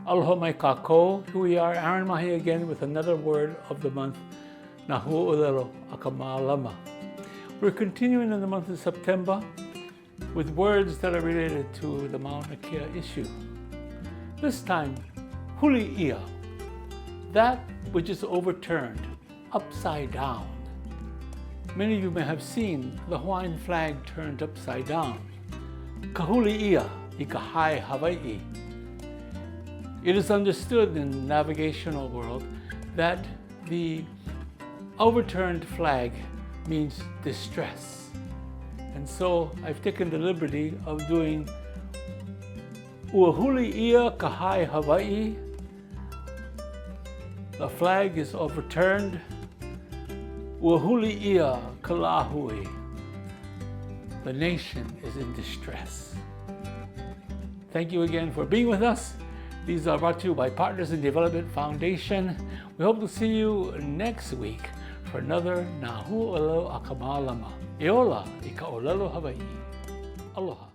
Aloha mai kākou. Here we are, Aaron Mahi again with another word of the month, Nā Huaʻōlelo, Ka Mālama. We're continuing in the month of September with words that are related to the Mauna Kea issue. This time, Huliʻia, that which is overturned, upside down. Many of you may have seen the Hawaiian flag turned upside down. Ka Huliʻia I ka Hawaii. It is understood in the navigational world that the overturned flag means distress. And so I've taken the liberty of doing Ua Huliʻia ka Hawaii. The flag is overturned. Ua Huliʻia ka Lahui. The nation is in distress. Thank you again for being with us. These are brought to you by Partners in Development Foundation. We hope to see you next week for another Nā Huaʻōlelo a Ka Mālama. E ola I ka ʻōlelo Hawaii. Aloha.